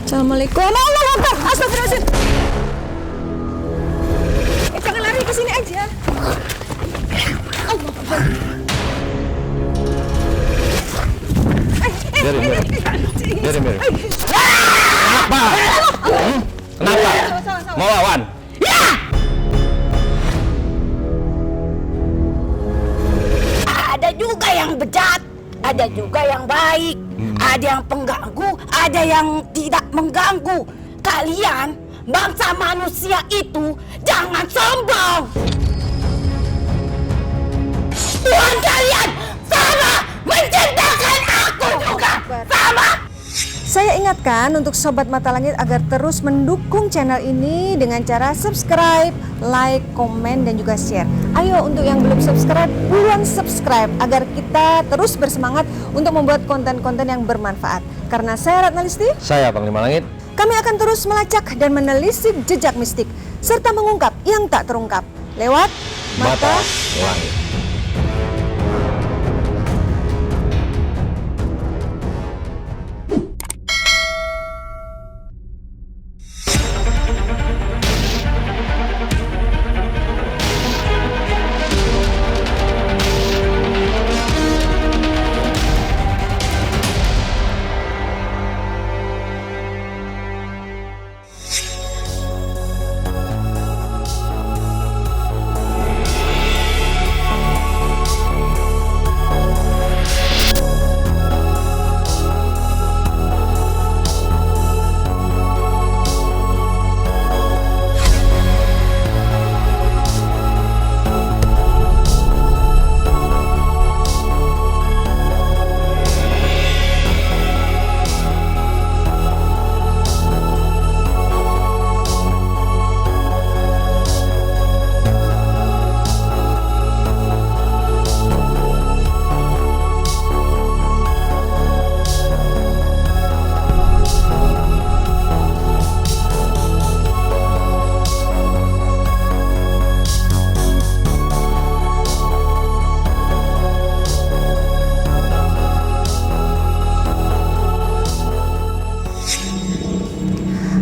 Assalamualaikum. Allah Akbar. Astagfirullahaladzim. Jangan lari ke sini aja. Allah Akbar. Biarin. Kenapa? Kenapa? Mau lawan? Ya! Ada juga yang bejat, ada juga yang baik, ada yang pengganggu, ada yang tidak mengganggu. Kalian, bangsa manusia itu, jangan sombong. Tuhan kalian sama mencintakan aku juga, sama. Saya ingatkan untuk Sobat Mata Langit agar terus mendukung channel ini dengan cara subscribe, like, komen, dan juga share. Ayo untuk yang belum subscribe, buruan subscribe agar kita terus bersemangat untuk membuat konten-konten yang bermanfaat. Karena saya Ratna Listi, Saya Panglima Langit. kami akan terus melacak dan menelisik jejak mistik serta mengungkap yang tak terungkap lewat Mata Langit.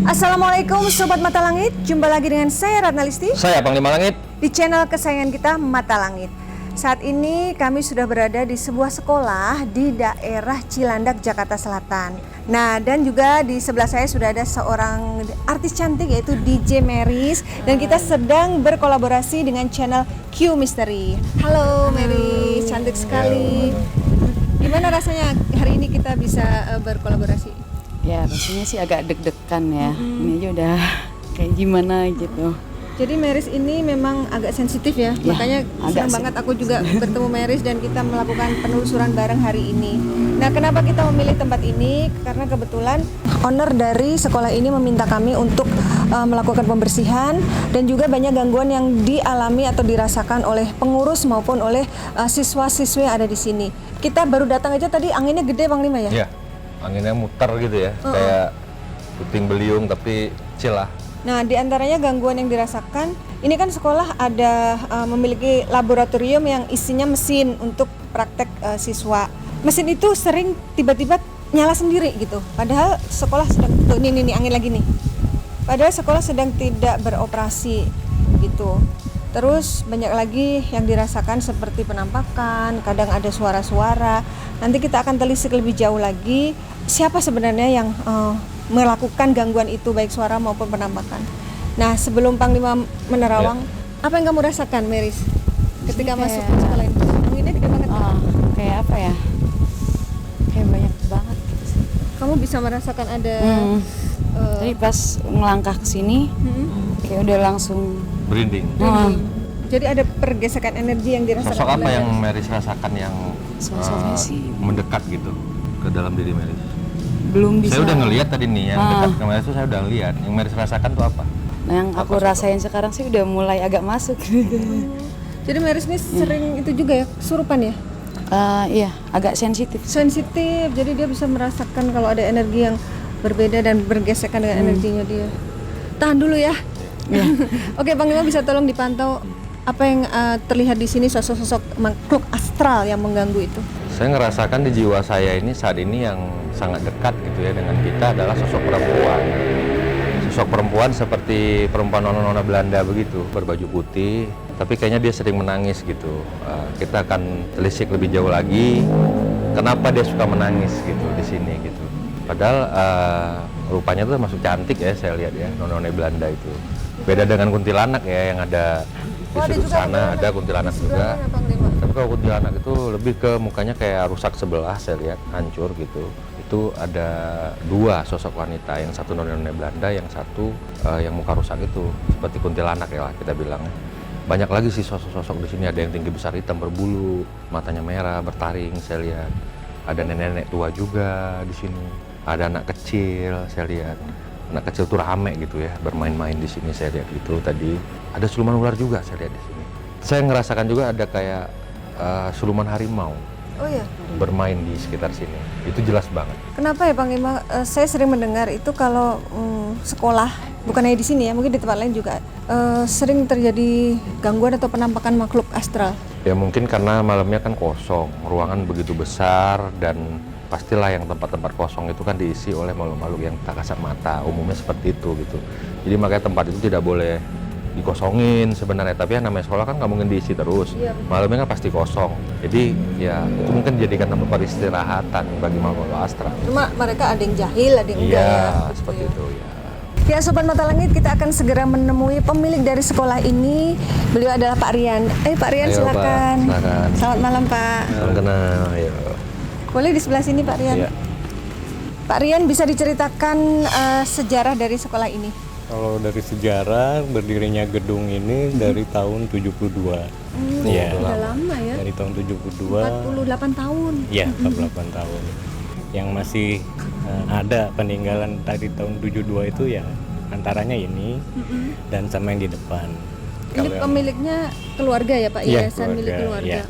Assalamualaikum Sobat Mata Langit, jumpa lagi dengan saya Ratna Listi Saya Panglima Langit. di channel kesayangan kita Mata Langit. Saat ini kami sudah berada di sebuah sekolah di daerah Cilandak, Jakarta Selatan. Nah, dan juga di sebelah saya sudah ada seorang artis cantik yaitu DJ Meris, dan kita sedang berkolaborasi dengan channel Q Mystery. Halo Meris, cantik sekali. Gimana rasanya hari ini kita bisa berkolaborasi? Ya rasanya sih agak deg-degan ya. Ini aja udah kayak gimana gitu. Jadi Meris ini memang agak sensitif ya, makanya senang banget aku juga bertemu Meris dan kita melakukan penelusuran bareng hari ini. Nah, kenapa kita memilih tempat ini? Karena kebetulan owner dari sekolah ini meminta kami untuk melakukan pembersihan, dan juga banyak gangguan yang dialami atau dirasakan oleh pengurus maupun oleh siswa-siswi yang ada di sini. Kita baru datang aja tadi anginnya gede Panglima ya? Iya. Anginnya muter gitu ya, kayak puting beliung tapi chill lah. Nah, di antaranya gangguan yang dirasakan, ini kan sekolah ada memiliki laboratorium yang isinya mesin untuk praktek siswa. Mesin itu sering tiba-tiba nyala sendiri gitu. Padahal sekolah sedang, tuh ini angin lagi nih. Padahal sekolah sedang tidak beroperasi gitu. Terus banyak lagi yang dirasakan seperti penampakan, kadang ada suara-suara. Nanti kita akan telisik lebih jauh lagi siapa sebenarnya yang melakukan gangguan itu, baik suara maupun penampakan. Nah, sebelum Panglima menerawang, apa yang kamu rasakan, Meris, ketika masuk ke sekolah ini? Anginnya gede banget. Kayak apa ya? Kayak banyak banget gitu sih. Kamu bisa merasakan ada Tadi pas ngelangkah ke sini, kayak udah langsung Berinding. jadi ada pergesekan energi yang dirasakan. Sosok apa oleh yang Meris. Meris rasakan yang Sosoknya sih mendekat gitu ke dalam diri Meris? belum bisa. Saya udah ngelihat tadi nih yang dekat ke Meris itu, saya udah lihat. Yang Meris rasakan tuh apa? Nah, yang aku rasain sekarang sih udah mulai agak masuk. Jadi Meris ini sering itu juga ya, kesurupan ya? Iya, agak sensitif. Sensitif, jadi dia bisa merasakan kalau ada energi yang berbeda dan bergesekan dengan energinya dia. Tahan dulu ya. Oke, Panglima bisa tolong dipantau apa yang terlihat di sini, sosok-sosok makhluk astral yang mengganggu itu. Saya ngerasakan di jiwa saya ini saat ini yang sangat dekat gitu ya dengan kita adalah sosok perempuan. sosok perempuan seperti perempuan nona-nona Belanda begitu, berbaju putih, tapi kayaknya dia sering menangis gitu. Kita akan telisik lebih jauh lagi, kenapa dia suka menangis gitu di sini gitu. Padahal rupanya tuh masuk cantik ya, saya lihat ya, nona-nona Belanda itu. Beda dengan kuntilanak ya yang ada di sudut sana, ada kuntilanak juga. Tapi kalau kuntilanak itu lebih ke mukanya kayak rusak sebelah, saya lihat hancur gitu. Itu ada dua sosok wanita, yang satu nona-nona Belanda, yang satu yang muka rusak itu seperti kuntilanak ya lah kita bilang. Banyak lagi sih sosok-sosok di sini, ada yang tinggi besar hitam berbulu, matanya merah bertaring saya lihat. Ada nenek-nenek tua juga di sini. Ada anak kecil saya lihat. Anak kecil tuh rame gitu ya, bermain-main di sini saya lihat gitu tadi. Ada siluman ular juga saya lihat di sini. Saya ngerasakan juga ada kayak siluman harimau. Oh ya. Bermain di sekitar sini. Itu jelas banget. Kenapa ya Panglima? Saya sering mendengar itu kalau sekolah, bukan hanya di sini ya, mungkin di tempat lain juga sering terjadi gangguan atau penampakan makhluk astral. Ya mungkin karena malamnya kan kosong, ruangan begitu besar, dan pastilah yang tempat-tempat kosong itu kan diisi oleh makhluk-makhluk yang tak kasat mata, umumnya seperti itu gitu. Jadi makanya tempat itu tidak boleh dikosongin sebenarnya, tapi yang namanya sekolah kan nggak mungkin diisi terus. Iya. Malamnya kan pasti kosong, jadi ya itu mungkin dijadikan tempat peristirahatan bagi makhluk astral. Cuma mereka ada yang jahil, ada yang enggak Iya, ya. Gitu seperti ya. itu ya. Ya Sobat Mata Langit, kita akan segera menemui pemilik dari sekolah ini. Beliau adalah Pak Rian. Pak Rian, Ayo, silakan. Pak, silakan. Selamat malam Pak. Salam kenal, ayo. Boleh di sebelah sini Pak Rian. Iya. Pak Rian, bisa diceritakan sejarah dari sekolah ini? Kalau dari sejarah berdirinya gedung ini dari tahun 72. Iya. Sudah lama ya. Dari tahun 72. 48 tahun. Iya, 48 tahun. Yang masih ada peninggalan dari tahun 72 itu ya antaranya ini dan sama yang di depan. Ini Kalau yang- pemiliknya keluarga ya Pak, Iya, yayasan milik keluarga. iya.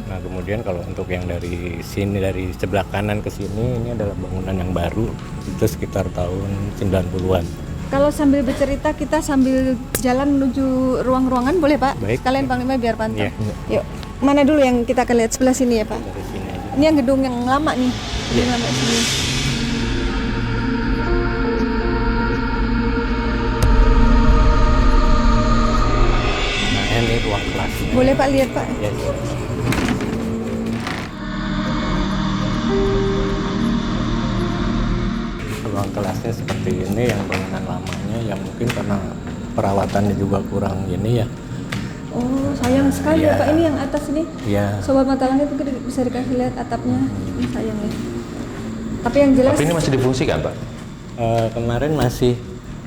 Nah, kemudian kalau untuk yang dari sini, dari sebelah kanan ke sini, ini adalah bangunan yang baru, itu sekitar tahun 90-an. Kalau sambil bercerita kita sambil jalan menuju ruang-ruangan boleh Pak? Baik. Sekalian Panglima biar pantau. Iya. Yuk, mana dulu yang kita akan lihat? Sebelah sini ya Pak? Dari sini aja. Ini yang gedung yang lama nih. Iya. Yang lama sini. Nah, ini ruang kelasnya. Boleh Pak lihat Pak? Ya, iya. Ruang kelasnya seperti ini, yang bangunan lamanya yang mungkin karena perawatannya juga kurang ini ya. Oh sayang sekali ya Iya. Pak, ini yang atas ini. Ya, Sobat Mata Langit mungkin bisa dikasih lihat atapnya. Ini sayang ya. Tapi yang jelas Tapi ini masih difungsikan Pak? kemarin masih,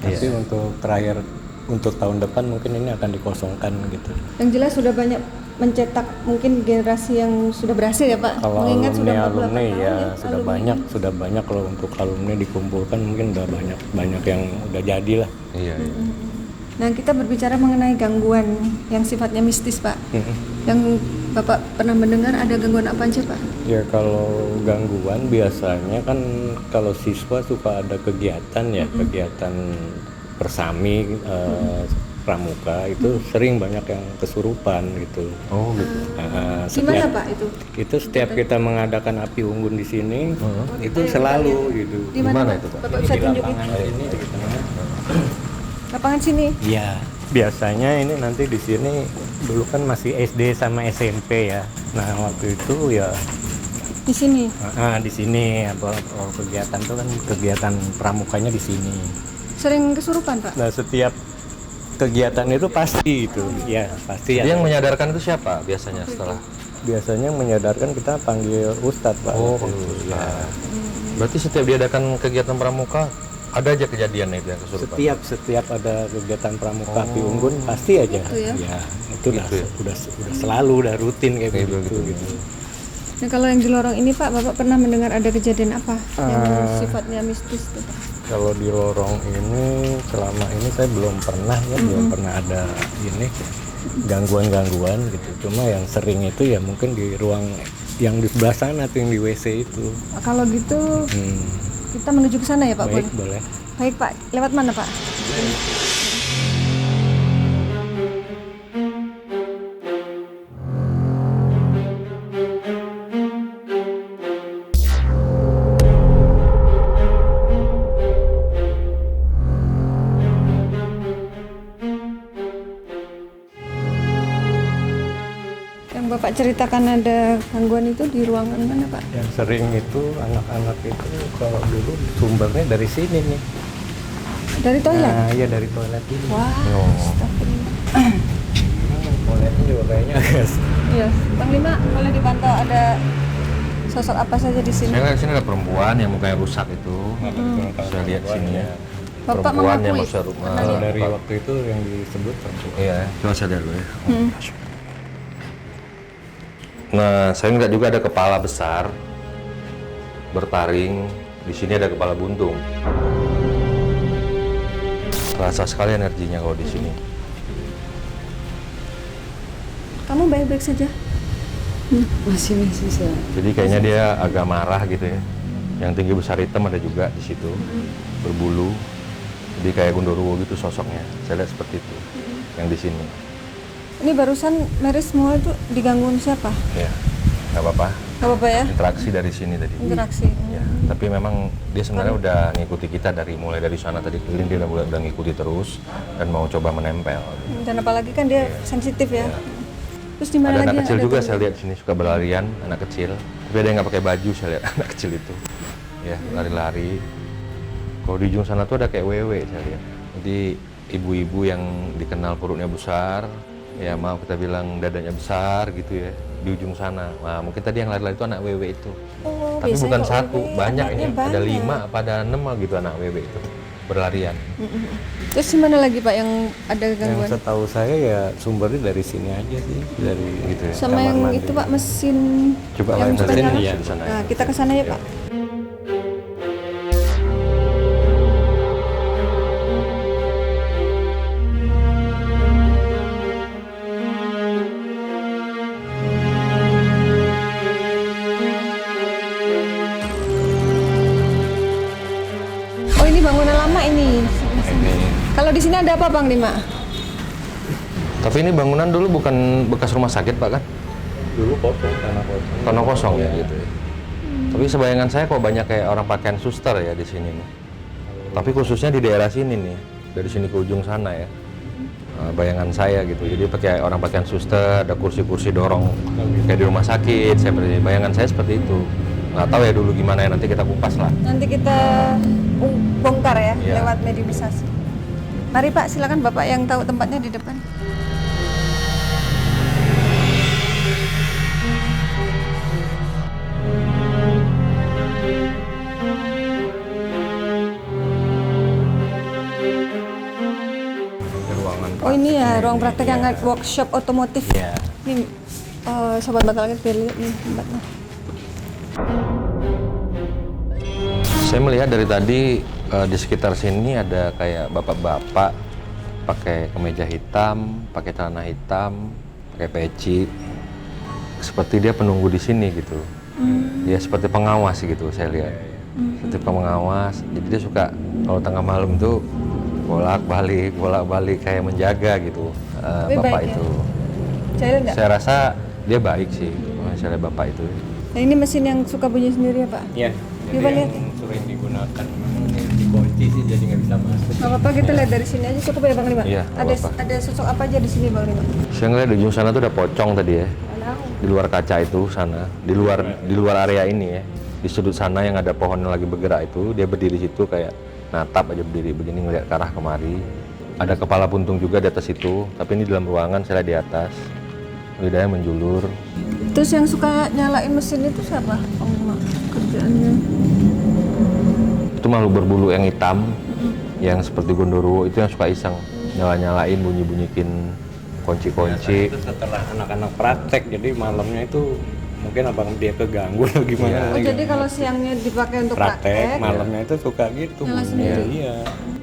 Iya. tapi untuk terakhir untuk tahun depan mungkin ini akan dikosongkan gitu. yang jelas sudah banyak mencetak mungkin generasi yang sudah berhasil ya Pak. Kalau Mengingat sudah 48 alumni tahun ya alumni. sudah banyak kalau untuk alumni dikumpulkan mungkin udah banyak yang udah jadi lah. Iya, iya. Nah kita berbicara mengenai gangguan yang sifatnya mistis Pak. Yang Bapak pernah mendengar ada gangguan apa aja Pak? Ya kalau gangguan biasanya kan kalau siswa suka ada kegiatan ya, kegiatan bersami pramuka itu sering banyak yang kesurupan gitu. Oh gitu. Gimana Pak itu? Itu setiap kita mengadakan api unggun di sini itu selalu gitu. Di mana itu, Pak? Bapak bisa Di tunjukin? lapangan ini di tengah. Lapangan sini. Iya, biasanya ini nanti di sini dulu kan masih SD sama SMP ya. Nah waktu itu ya Di sini. di sini apa kegiatan tuh kan kegiatan pramukanya di sini. Sering kesurupan Pak? Nah setiap kegiatan itu pasti itu, ya pasti Jadi ya. yang menyadarkan itu siapa biasanya setelah? Biasanya menyadarkan kita panggil ustadz Pak. Oh, waktu itu. panggil Ya. Berarti setiap diadakan kegiatan pramuka ada aja kejadian itu yang kesurupan. Setiap ada kegiatan pramuka api unggun pasti aja. Gitu ya? Ya, itu Gitu ya? udah selalu udah rutin kayak Kayak begitu begitu. gitu. Nah kalau yang di lorong ini Pak, Bapak pernah mendengar ada kejadian apa yang sifatnya mistis tuh? Kalau di lorong ini selama ini saya belum pernah ya, belum pernah ada ini gangguan-gangguan gitu. Cuma yang sering itu ya mungkin di ruang yang di sebelah sana tuh yang di WC itu. Kalau gitu kita menuju ke sana ya Pak? Baik, Boleh? boleh. Baik Pak, lewat mana Pak? Bapak ceritakan ada gangguan itu di ruangan mana Pak? Yang sering itu anak-anak itu kalau dulu sumbernya dari sini nih. Dari toilet? Nah, iya dari toilet ini. Wah, Oh. astagfirullah. Toiletnya juga kayaknya agak Iya, Bang Lima boleh dipantau ada sosok apa saja di sini? Saya lihat sini ada perempuan yang mukanya rusak itu. Saya lihat sini ya. Bapak Perempuan yang mengakui masuk rumah. kalau dari waktu itu yang disebut perempuan. Iya, coba saya lihat dulu ya. Nah, saya lihat juga ada kepala besar bertaring. Di sini ada kepala buntung. Terasa sekali energinya kalau di sini. Kamu baik-baik saja? Masih bisa. Jadi kayaknya dia agak marah gitu ya. Yang tinggi besar hitam ada juga di situ, berbulu. Jadi kayak Gondoruo gitu sosoknya. Saya lihat seperti itu. Yang di sini. Ini barusan Mary semua itu digangguin siapa? Ya, nggak apa-apa. Gak apa-apa ya? Interaksi dari sini tadi. Interaksi. Ya, tapi memang dia sebenarnya udah ngikuti kita mulai dari sana tadi keliling dia udah ngikuti terus dan mau coba menempel. Dan apalagi kan dia sensitif ya. Terus di mana Ada lagi? anak kecil yang juga ada saya lihat sini suka berlarian, anak kecil. Tapi ada yang nggak pakai baju saya lihat anak kecil itu. Ya, lari-lari. Kalau di ujung sana tuh ada kayak wewe saya lihat. Jadi ibu-ibu yang dikenal perutnya besar, ya maaf kita bilang dadanya besar gitu ya, di ujung sana. Nah, mungkin tadi yang lari-lari itu anak wewe itu. Oh, Tapi biasanya bukan kalau satu, wewe banyak anaknya ini. Ada banyak. 5 apa ada 6 gitu anak wewe itu berlarian. Terus di mana lagi Pak yang ada Yang gangguan? setahu saya ya sumbernya dari sini aja sih, dari Gitu ya. Sama kamar yang mandi. itu Pak mesin Coba yang lain suka mesin nyala? iya di sana. Nah, kita ke sana ya Pak. Oh ini bangunan lama ini. Kalau di sini ada apa Bang Lima? Tapi ini bangunan dulu bukan bekas rumah sakit Pak kan? Dulu kosong, tanah kosong. Tanah kosong ya gitu ya. Tapi sebayangan saya kok banyak kayak orang pakaian suster ya di sini nih. Tapi khususnya di daerah sini nih, dari sini ke ujung sana ya. Bayangan saya gitu. Jadi pakai orang pakaian suster, ada kursi-kursi dorong kayak di rumah sakit. Bayangan saya seperti itu. Nggak tahu ya dulu gimana ya, nanti kita kupas lah. Nanti kita bongkar ya Iya. lewat mediumisasi. Mari Pak, silakan Bapak yang tahu tempatnya di depan. Ruangan Oh ini ya ruang praktek yang workshop otomotif. Iya. Ini sobat Batal Langit biar lihat nih tempatnya. Saya melihat dari tadi di sekitar sini ada kayak bapak-bapak pakai kemeja hitam, pakai celana hitam, pakai peci. Seperti dia penunggu di sini gitu. Dia seperti pengawas gitu saya lihat. Seperti pengawas. Jadi dia suka kalau tengah malam itu bolak-balik kayak menjaga gitu Tapi bapak baik ya? itu. Jahil nggak? Saya rasa dia baik sih, saya lihat bapak itu. Nah ini mesin yang suka bunyi sendiri ya Pak? Iya. Coba lihat. Sering digunakan memang ini dikunci sih jadi nggak bisa masuk. Nggak apa-apa kita lihat dari sini aja cukup ya Bang Lima? Iya, nggak Ada apa-apa. ada sosok apa aja di sini Bang Lima? Saya ngeliat di ujung sana tuh ada pocong tadi ya. Di luar kaca itu sana, di luar area ini ya. Di sudut sana yang ada pohon yang lagi bergerak itu, dia berdiri situ kayak natap aja berdiri begini ngeliat ke arah kemari. Ada kepala buntung juga di atas itu, tapi ini dalam ruangan saya lihat di atas. Lidahnya menjulur. Terus yang suka nyalain mesin itu siapa? Bang Lima kerjaannya. Itu makhluk berbulu yang hitam, yang seperti Gondoruo itu yang suka iseng nyalain bunyi-bunyikin kunci-kunci. Itu setelah anak-anak praktek, jadi malamnya itu mungkin abang dia keganggu atau gimana. Oh jadi kalau siangnya dipakai untuk praktek, praktek, malamnya itu suka gitu. Nyala bunyi. sendiri. Iya.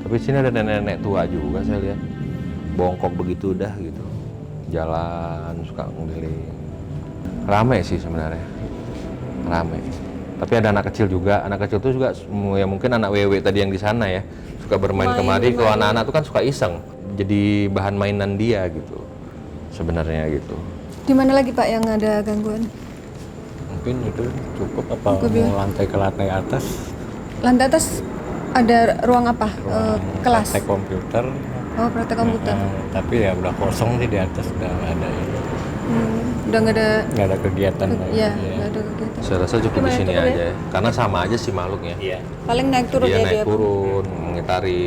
Tapi sini ada nenek-nenek tua juga saya lihat. Bongkok begitu udah gitu. Jalan suka ngeliling. Rame sih sebenarnya. Rame. Tapi ada anak kecil juga. Anak kecil itu juga ya mungkin anak wewe tadi yang di sana ya. Suka bermain kemari. Kalau anak-anak itu kan suka iseng. Jadi bahan mainan dia gitu. Sebenarnya gitu. di mana lagi Pak yang ada gangguan? Mungkin itu cukup apa Cukup ya. mau lantai ke lantai atas. Lantai atas ada ruang apa? Kelas? Praktek komputer. Oh praktek komputer. Tapi ya udah kosong sih di atas udah nggak ada ya. Udah nggak ada. nggak ada kegiatan lagi. Ya, nggak ada kegiatan. Saya rasa cukup di Gimana, sini cukup ya? aja ya. Karena sama aja sih makhluknya. Iya. Paling naik turun Dia ya naik dia. turun, mengitari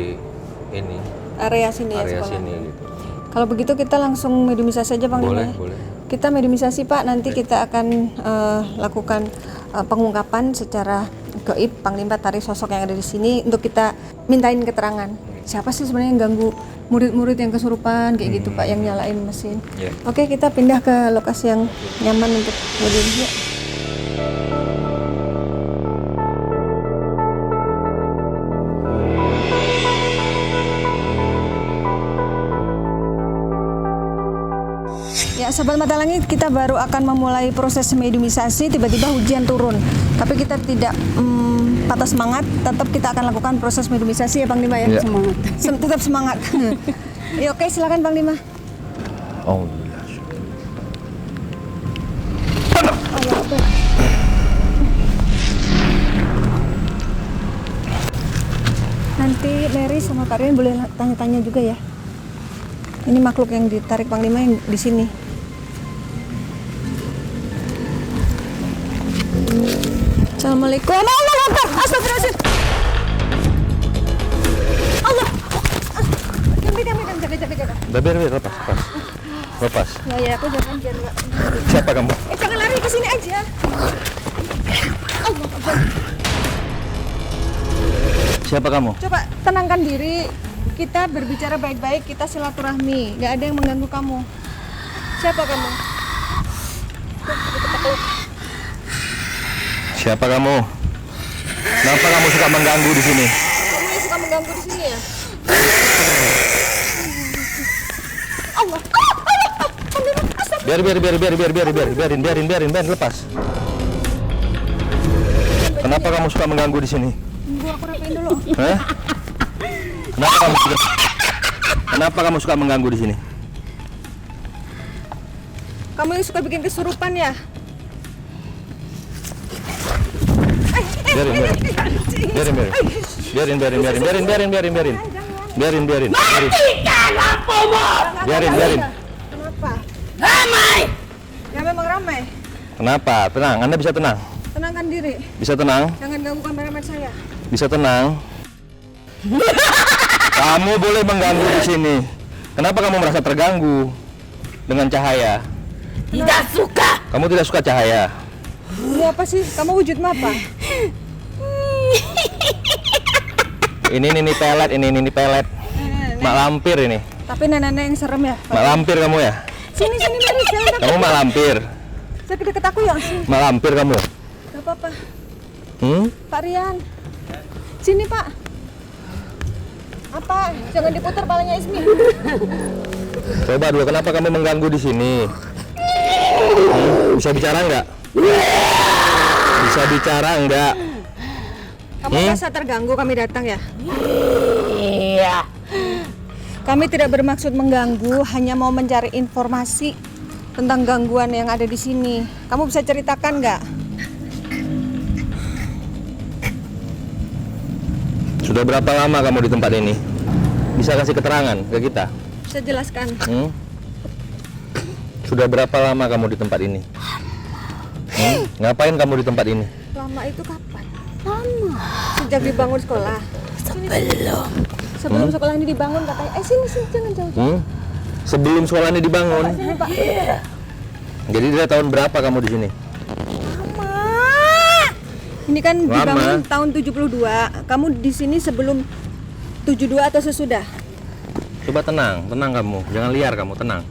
ini Area sini ya area sekolah. sini gitu. Kalau begitu kita langsung mediumisasi aja Bang Boleh, Lima ya. boleh. Kita mediumisasi Pak, nanti kita akan lakukan pengungkapan secara gaib Panglima tarik sosok yang ada di sini untuk kita mintain keterangan. Siapa sih sebenarnya yang ganggu murid-murid yang kesurupan kayak gitu Pak, yang nyalain mesin. Iya. Oke, kita pindah ke lokasi yang nyaman untuk medium. Yuk. Ya, Sobat Mata Langit, kita baru akan memulai proses mediumisasi, tiba-tiba hujan turun. Tapi kita tidak patah semangat, tetap kita akan lakukan proses mediumisasi ya Bang Lima ya. Iya. Semangat. Tetap semangat. Ya, oke, silakan Bang Lima. Oh, Nanti Mary sama Kak Rian boleh tanya-tanya juga ya. Ini makhluk yang ditarik Panglima yang di sini. Assalamualaikum. Allah Akbar. Astagfirullahaladzim. Allah. Jaga. biar lepas. Lepas. Ya, aku jangan biar nggak. Siapa kamu? Jangan lari ke sini aja. Allah Akbar. Siapa kamu? Coba tenangkan diri. Kita berbicara baik-baik, kita silaturahmi. Nggak ada yang mengganggu kamu. Siapa kamu? Siapa kamu? Kenapa kamu suka mengganggu di sini? Kamu yang suka mengganggu di sini ya? Allah. Biarin, lepas. Kenapa kamu suka mengganggu di sini? Tunggu aku rapiin dulu. Hah? Kenapa kamu suka mengganggu di sini? Kamu yang suka bikin kesurupan ya? Biarin. Matikan lampumu! Biarin. Kenapa? Ramai! Ya memang ramai. Kenapa? Tenang, Anda bisa tenang. Tenangkan diri. Bisa tenang. Jangan ganggu kameramen saya. Bisa tenang. Kamu boleh mengganggu di sini. Kenapa kamu merasa terganggu dengan cahaya? Tidak suka! Kamu tidak suka cahaya. Ini apa sih? Kamu wujud apa? Ini pelet, ini pelet. Mak lampir ini. Tapi nenek-nenek yang serem ya? Mak lampir kamu ya? Sini Mary, jangan takut. Kamu mak lampir. Saya deket aku ya. Sini. Mak lampir kamu. Gak apa-apa. Pak Rian. Sini Pak. Apa? Jangan diputar palanya Ismi. Coba dulu, kenapa kamu mengganggu di sini? Bisa bicara enggak? Bisa bicara enggak? Kamu merasa terganggu kami datang ya? Iya. Kami tidak bermaksud mengganggu, hanya mau mencari informasi tentang gangguan yang ada di sini. Kamu bisa ceritakan nggak? Sudah berapa lama kamu di tempat ini? Bisa kasih keterangan ke kita? Bisa jelaskan. Sudah berapa lama kamu di tempat ini? Ngapain kamu di tempat ini? Lama itu kapan? Lama. Sejak dibangun sekolah. Sebelum sekolah ini dibangun katanya. Sini jangan jauh. Sebelum sekolah ini dibangun. Sini, Pak. Jadi dari tahun berapa kamu di sini? Ini kan Lama. dibangun tahun 72. Kamu di sini sebelum 72 atau sesudah? Coba tenang kamu. Jangan liar kamu, tenang.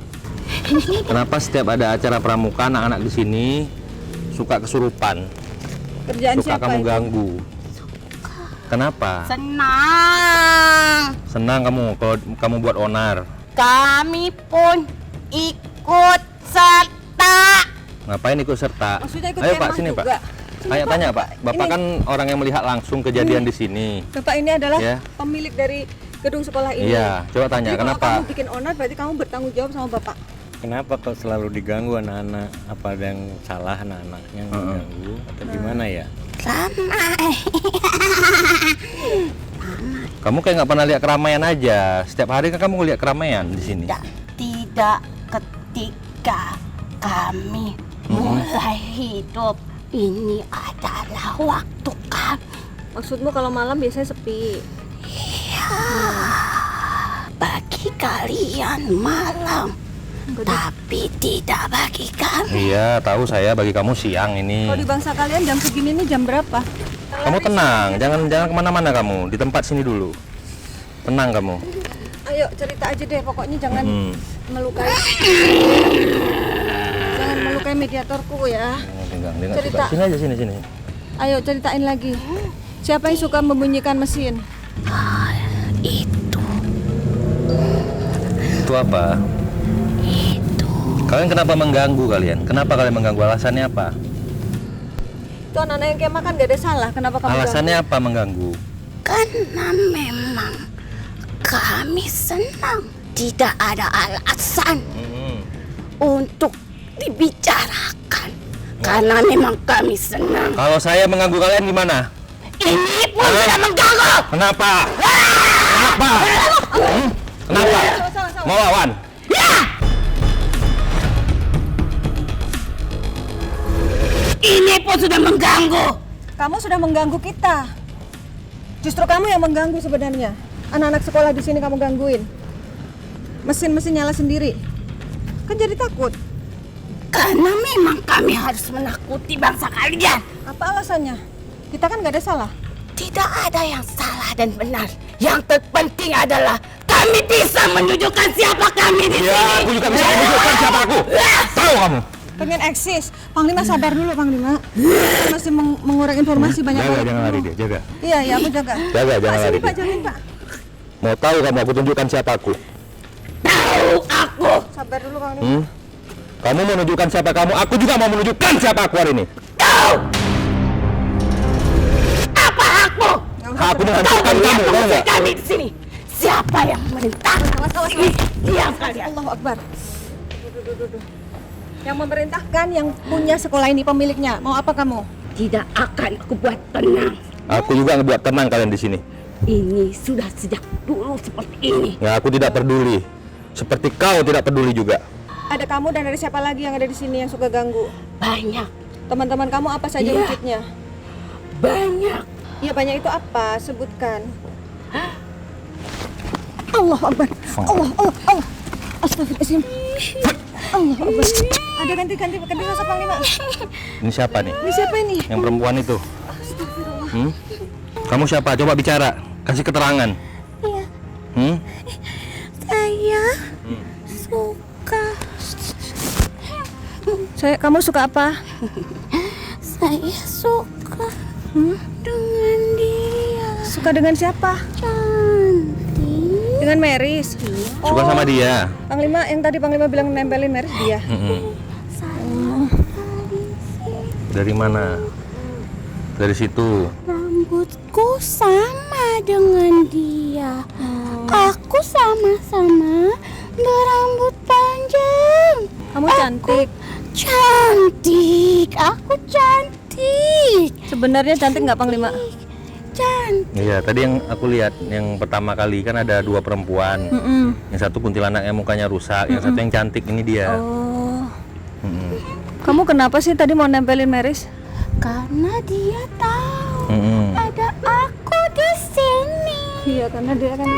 Kenapa setiap ada acara pramuka anak-anak di sini suka kesurupan? Kerjaan Suka siapa kamu itu? ganggu. Kenapa? Senang. Senang kamu kalau kamu buat onar. Kami pun ikut serta. Ngapain ikut serta? Maksudnya ikut Ayo Pak, kemah sini juga? Pak. Ayo tanya Pak. Bapak Ini. kan orang yang melihat langsung kejadian di sini. Bapak ini adalah Ya. pemilik dari gedung sekolah ini. Iya, coba tanya Jadi kalau kenapa? kamu bikin onar berarti kamu bertanggung jawab sama Bapak. Kenapa kok selalu diganggu anak-anak? Apa ada yang salah anak-anaknya yang diganggu atau gimana ya? Kamu kayak nggak pernah lihat keramaian aja. Setiap hari kan kamu lihat keramaian di sini. Tidak ketika kami mulai hidup. Ini adalah waktu kami. Maksudmu kalau malam biasanya sepi? Bagi kalian malam, tapi tidak bagi kami. Iya, tahu saya, bagi kamu siang ini. Kalau di bangsa kalian jam segini ini jam berapa? Kamu tenang, jangan kemana-mana kamu. Di tempat sini dulu. Tenang kamu. Ayo cerita aja deh, pokoknya jangan melukai. Jangan melukai mediatorku ya. Dia nggak Cerita. suka. Sini aja, sini. Ayo ceritain lagi. Siapa yang suka membunyikan mesin? Itu apa? Kalian kenapa mengganggu kalian? Kenapa kalian mengganggu? Alasannya apa? Itu anak-anak yang kayak makan gak ada salah. Kenapa kamu Alasannya apa mengganggu? Karena memang kami senang. Tidak ada alasan untuk dibicarakan. Karena memang kami senang. Kalau saya mengganggu kalian gimana? Ini pun sudah mengganggu. Kenapa? Kenapa? Kenapa? Mau lawan? Ini pun sudah mengganggu. Kamu sudah mengganggu kita. Justru kamu yang mengganggu sebenarnya. Anak-anak sekolah di sini kamu gangguin. Mesin-mesin nyala sendiri. Kan jadi takut. Karena memang kami harus menakuti bangsa kalian. Apa alasannya? Kita kan gak ada salah. Tidak ada yang salah dan benar. Yang terpenting adalah kami bisa menunjukkan siapa kami di sini. Ya, aku juga bisa menunjukkan siapa aku. Tahu kamu? Pengen eksis. Panglima sadar dulu, Panglima. Masih mengurangi informasi banyak Jaga, banget. jangan lari dia, jaga. Iya, iya, aku jaga. Jaga, jangan Pak, lari sini, Pak, dia. jangan, Pak. Mau tahu kamu aku tunjukkan siapa aku? Tahu aku. Sabar dulu, Panglima. Kamu mau menunjukkan siapa kamu? Aku juga mau menunjukkan siapa aku hari ini. Tahu. Apa hakmu? Aku menghancurkan kamu, tahu nggak? Kami di sini. Siapa yang memerintah? Diam kalian. Allahu Akbar. Duh. Yang memerintahkan, yang punya sekolah ini pemiliknya. Mau apa kamu? Tidak akan aku buat tenang. Aku juga ngebuat tenang kalian di sini. Ini sudah sejak dulu seperti ini. Ya, aku tidak peduli. Seperti kau tidak peduli juga. Ada kamu dan ada siapa lagi yang ada di sini yang suka ganggu? Banyak, Teman-teman kamu apa saja Iya. wujudnya? banyak. Iya, banyak itu apa? Sebutkan. Allah Akbar. Allah. Astagfirullahaladzim. Allah Akbar. Ada ganti rasa Panglima. Ini siapa nih? Ini siapa ini? Yang perempuan itu? Kamu siapa? Coba bicara. Kasih keterangan. Iya. Saya suka. Kamu suka apa? Saya suka dengan dia. Suka dengan siapa? Cantik. Dengan Meris. Suka sama dia. Panglima yang tadi Panglima bilang nempelin Meris dia. Dari mana? Dari situ. Rambutku sama dengan dia. Aku sama-sama berambut panjang. Kamu cantik. Cantik. Aku cantik. Sebenarnya cantik nggak Panglima? Cantik. Iya, tadi yang aku lihat yang pertama kali kan ada dua perempuan. Yang satu kuntilanak yang mukanya rusak, yang satu yang cantik ini dia. Oh. Kamu kenapa sih tadi mau nempelin Meris? Karena dia tahu ada aku di sini. Iya, karena dia kan.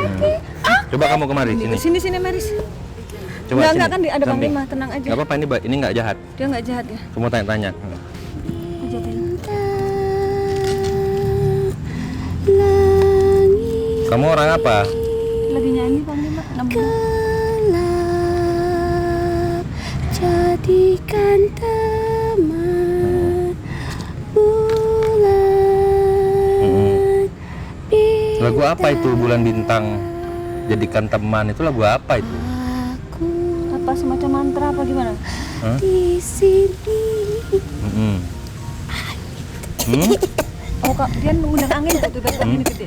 Coba kamu kemari sini. Sini Meris. Coba Enggak sini. kan ada Samping. Panglima, tenang aja. Nggak apa-apa ini nggak jahat. Dia nggak jahat ya. Semua tanya-tanya. Kamu orang apa? Lagi nyanyi Panglima. Gelap, jadikan teman bulan. Lagu apa itu Bulan Bintang? Jadikan teman itu lagu apa itu? Apa semacam mantra apa gimana? Di sini. Oh, Kak, dia mengundang angin tuh udah begini gede.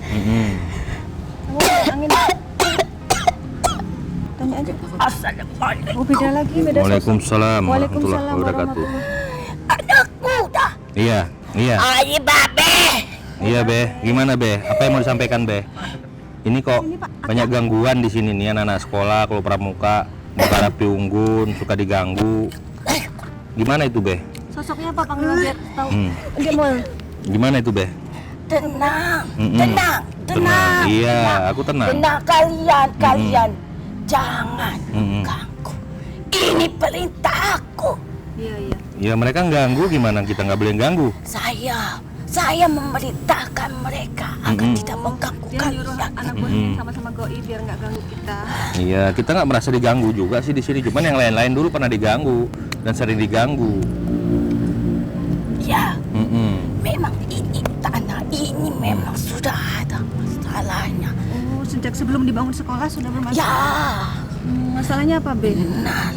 Kamu mengundang angin. Tanya aja. Assalamualaikum. Oh, beda lagi, beda sosok. Waalaikumsalam warahmatullahi Waalaikumsalam wabarakatuh. warahmatullahi. Anakku dah. Iya. Ayo babe. Iya, Be. Gimana, Be? Apa yang mau disampaikan, Be? Ini kok banyak gangguan di sini nih anak-anak sekolah, kalau pramuka bakal api unggun, suka diganggu. Gimana itu, Be? Sosoknya apa Panglima biar tahu. Dia mau Gimana itu, Be? Tenang, Mm-mm. tenang. Iya, aku tenang. Tenang kalian, jangan ganggu. Ini perintah aku. Iya, iya. Ya mereka ganggu, gimana kita nggak boleh ganggu? Saya memerintahkan mereka agar tidak mengganggu Dia nyuruh kalian. anak buahnya sama-sama goi biar nggak ganggu kita. Iya, kita nggak merasa diganggu juga sih di sini. Cuman yang lain-lain dulu pernah diganggu dan sering diganggu. Ya, Mm-mm. memang ini tanah ini memang sudah ada masalahnya. Oh, sejak sebelum dibangun sekolah sudah bermasalah. Ya, Masalahnya apa, Be? nah,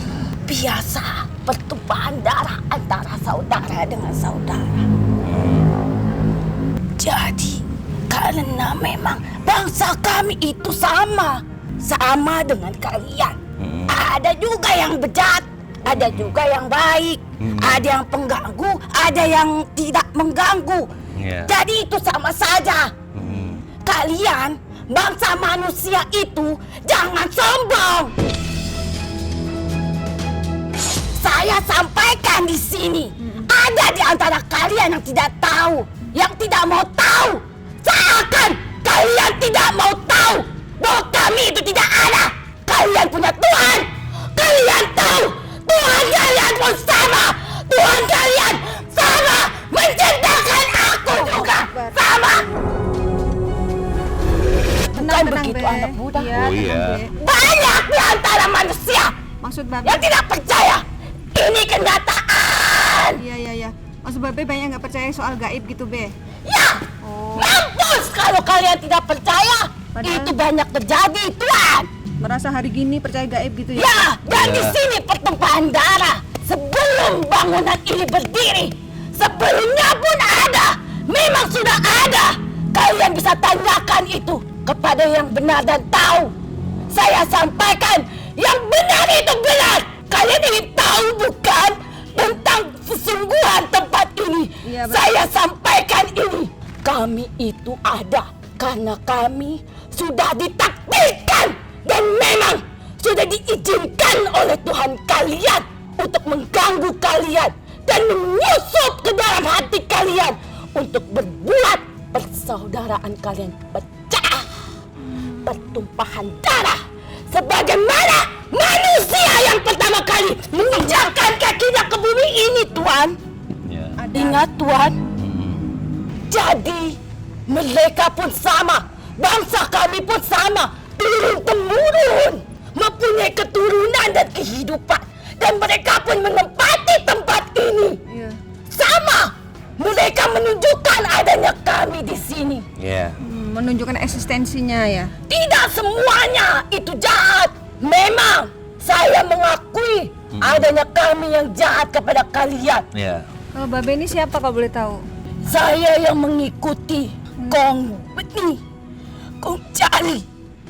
biasa pertumpahan darah antara saudara dengan saudara. Jadi, karena memang bangsa kami itu sama dengan kalian. Ada juga yang bejat, ada juga yang baik, ada yang pengganggu, ada yang tidak mengganggu. Iya. Jadi itu sama saja. Kalian, bangsa manusia itu jangan sombong. Saya sampaikan di sini, ada di antara kalian yang tidak tahu, yang tidak mau tahu. Seakan kalian tidak mau tahu bahwa kami itu tidak ada. Kalian punya Tuhan. Kalian tahu Tuhan kalian pun sama. Tuhan kalian sama menciptakan aku juga sama. Bukan begitu anak muda. Iya, Oh, tenang, iya. Be. Banyak di antara manusia Maksud Babe? yang tidak percaya. Ini kenyataan. Iya, iya, iya. Maksud Babe banyak nggak percaya soal gaib gitu, Be? Ya, Oh, mampus kalau kalian tidak percaya. Padahal- Itu banyak terjadi, Tuhan. merasa hari gini percaya gaib gitu ya? Ya, dan di Ya. sini pertumpahan darah sebelum bangunan ini berdiri. Sebelumnya pun ada, memang sudah ada. Kalian bisa tanyakan itu kepada yang benar dan tahu. Saya sampaikan yang benar itu benar. Kalian ingin tahu bukan tentang sesungguhan tempat ini? Iya, Bang. Saya sampaikan ini. Kami itu ada karena kami sudah ditakdirkan dan memang sudah diizinkan oleh Tuhan kalian untuk mengganggu kalian dan menyusup ke dalam hati kalian untuk berbuat persaudaraan kalian pecah, pertumpahan darah, sebagaimana manusia yang pertama kali menginjakkan kakinya ke bumi ini, Tuhan. Ya. Ingat, Tuhan. Jadi mereka pun sama, bangsa kami pun sama, turun-temurun, mempunyai keturunan dan kehidupan, dan mereka pun menempati tempat ini. Iya. Sama, mereka menunjukkan adanya kami di sini. Ya. Menunjukkan eksistensinya ya. Tidak semuanya itu jahat. Memang saya mengakui adanya kami yang jahat kepada kalian. Ya. Kalau Babe ini siapa kalau boleh tahu? Saya yang mengikuti Kong Beni, Kong Jali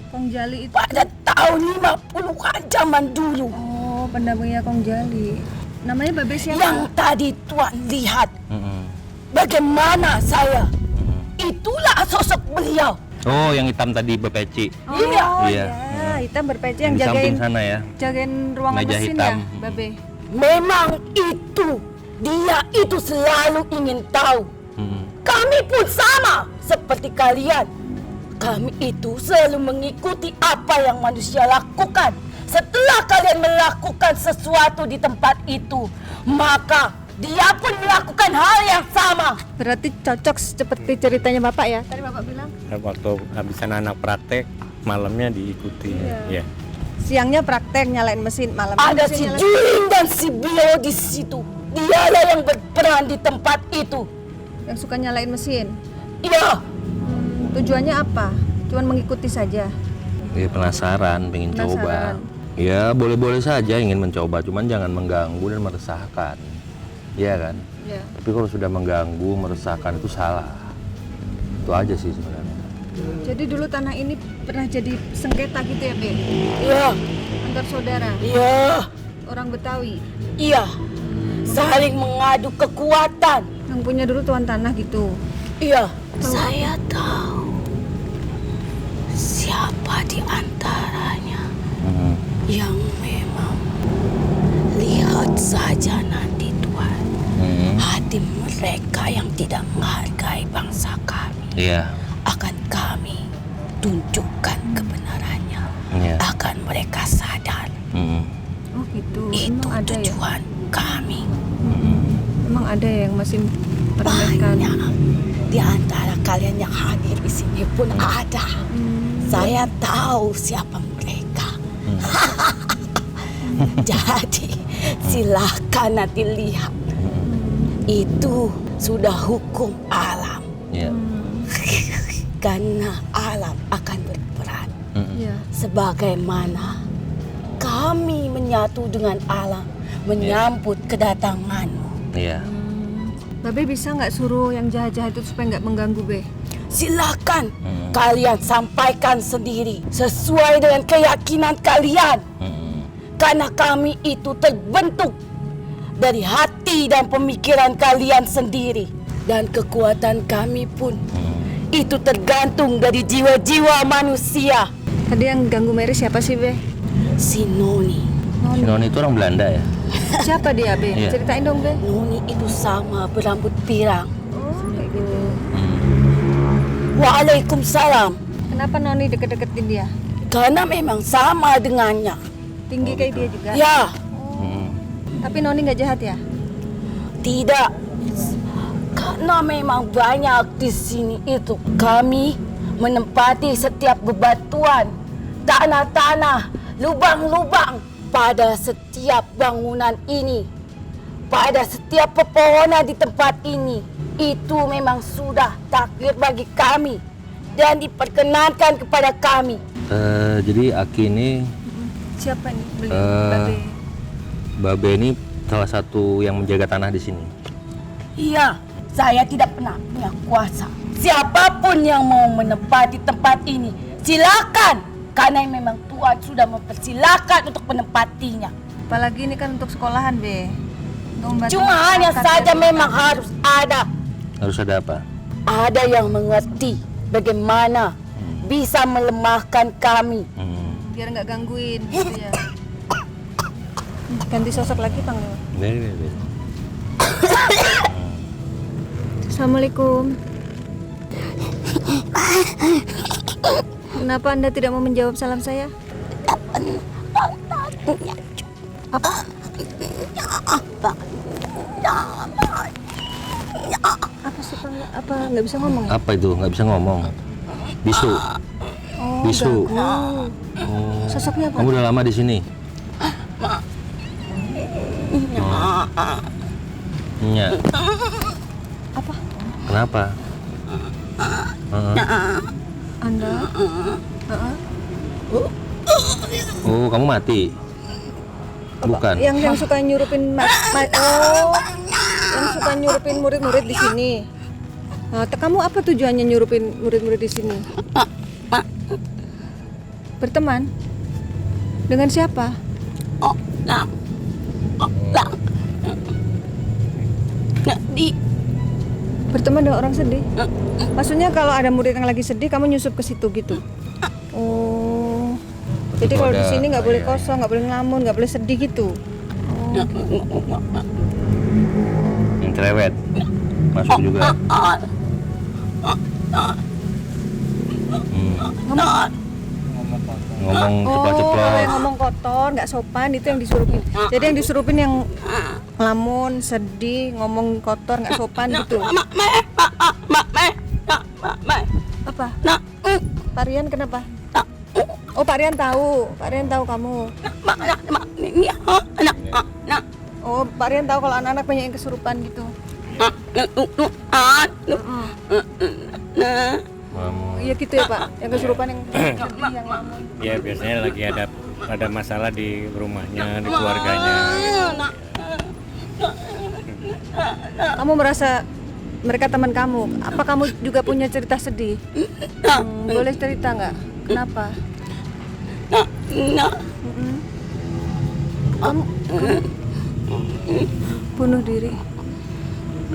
Kong Jali itu. pada tahun 50-an zaman dulu. Oh, pendampingnya Kong Jali. Namanya Babe siapa? Yang tadi Tuan lihat bagaimana saya. Itulah sosok beliau. Oh, yang hitam tadi berpeci. Oh, Iya. Iya. iya. Hitam berpeci yang Di samping jagain sana ya. jagain ruangan Meja mesin hitam. ya, Babe. Memang itu. Dia itu selalu ingin tahu. Kami pun sama seperti kalian. Kami itu selalu mengikuti apa yang manusia lakukan. Setelah kalian melakukan sesuatu di tempat itu, maka dia pun melakukan hal yang sama. Berarti cocok seperti ceritanya Bapak ya. Tadi Bapak bilang Waktu habisan anak praktek, malamnya diikuti. Ya. siangnya praktek nyalain mesin, malamnya Ada mesin si nyalain. Juling dan si Bio di situ. Dialah yang berperan di tempat itu. Yang suka nyalain mesin. Iya, Tujuannya apa? Cuman mengikuti saja. Ya penasaran, pengen coba. Penasaran. Ya boleh-boleh saja ingin mencoba, cuman jangan mengganggu dan meresahkan. Iya kan? Ya. Tapi kalau sudah mengganggu, meresahkan itu salah. Itu aja sih sebenarnya. Jadi dulu tanah ini pernah jadi sengketa gitu ya, Be? iya, Antar saudara, iya, orang Betawi. iya. Saling mengadu kekuatan. Yang punya dulu tuan tanah gitu. Iya, saya tahu siapa di antaranya yang memang mereka yang tidak menghargai bangsa kami Iya. akan kami tunjukkan kebenarannya. Iya. Akan mereka sadar. Oh gitu. Itu Emang ada ya? tujuan kami. Emang ada yang masih meremehkan? Banyak di antara kalian yang hadir di sini pun ada. Saya tahu siapa mereka. Jadi silakan nanti lihat. Itu sudah hukum alam. Iya. Karena alam akan berperan. Iya. Sebagaimana kami menyatu dengan alam menyambut kedatanganmu. Iya. Babe bisa nggak suruh yang jahat-jahat itu supaya nggak mengganggu Be? Silakan kalian sampaikan sendiri sesuai dengan keyakinan kalian. Karena kami itu terbentuk dari hati dan pemikiran kalian sendiri. Dan kekuatan kami pun itu tergantung dari jiwa-jiwa manusia. Tadi yang ganggu Mary siapa sih Be? Si Noni. Si Noni itu orang Belanda ya? Siapa dia Be? Iya. Ceritain dong Be. Noni itu sama berambut pirang. Oh kayak gitu. Waalaikumsalam. Kenapa Noni deket-deketin dia? Karena memang sama dengannya. Tinggi kayak dia juga? Ya, Tapi Noni nggak jahat ya? tidak. Karena memang banyak di sini itu. Kami menempati setiap bebatuan, tanah-tanah, lubang-lubang pada setiap bangunan ini. Pada setiap pepohonan di tempat ini. Itu memang sudah takdir bagi kami dan diperkenankan kepada kami. Jadi Aki ini, Siapa nih beli Eh, Babe? Babe ini salah satu yang menjaga tanah di sini. Iya, saya tidak pernah punya kuasa. Siapapun yang mau menempati tempat ini, silakan. Karena memang Tuhan sudah mempersilakan untuk menempatinya. Apalagi ini kan untuk sekolahan Be. Untuk membantu Cuma hanya masyarakat, saja Be. memang harus ada. Harus ada apa? Ada yang mengerti bagaimana bisa melemahkan kami. Biar nggak gangguin gitu ya. Ganti sosok lagi Panglima. Assalamualaikum. Kenapa Anda tidak mau menjawab salam saya? Apa? Apa sih Panglima? Apa nggak bisa ngomong? Ya? Apa itu? Nggak bisa ngomong. Bisu. Oh, Bisu. ganggu. Oh. Sosoknya apa? Kamu udah lama di sini? Nya. Apa? Kenapa? Anda? Oh, kamu mati? Bukan. Yang suka nyurupin oh, yang suka nyurupin murid-murid di sini. Nah, kamu apa tujuannya nyurupin murid-murid di sini? Berteman? Dengan siapa? Berteman dengan orang sedih? Maksudnya kalau ada murid yang lagi sedih, kamu nyusup ke situ gitu? Oh, jadi kalau di sini nggak boleh kosong, nggak boleh ngelamun, nggak boleh sedih gitu? Yang cerewet. Masuk juga. Ngomong Oh, kalau ceplok-ceplok. yang ngomong kotor, nggak sopan itu yang disurupin. Jadi yang disurupin yang ngelamun, sedih, ngomong kotor, nggak sopan gitu. Apa? Pak Rian kenapa? Oh, Pak Rian tahu. Pak Rian tahu kamu. Oh, Pak Rian tahu kalau anak-anak banyak yang kesurupan gitu. Iya gitu ya Pak. Yang kesurupan yang sedih, yang ngelamun. Ya biasanya lagi ada masalah di rumahnya, di keluarganya. Kamu merasa mereka teman kamu. Apa kamu juga punya cerita sedih? Boleh cerita nggak? Kenapa? Kamu bunuh diri,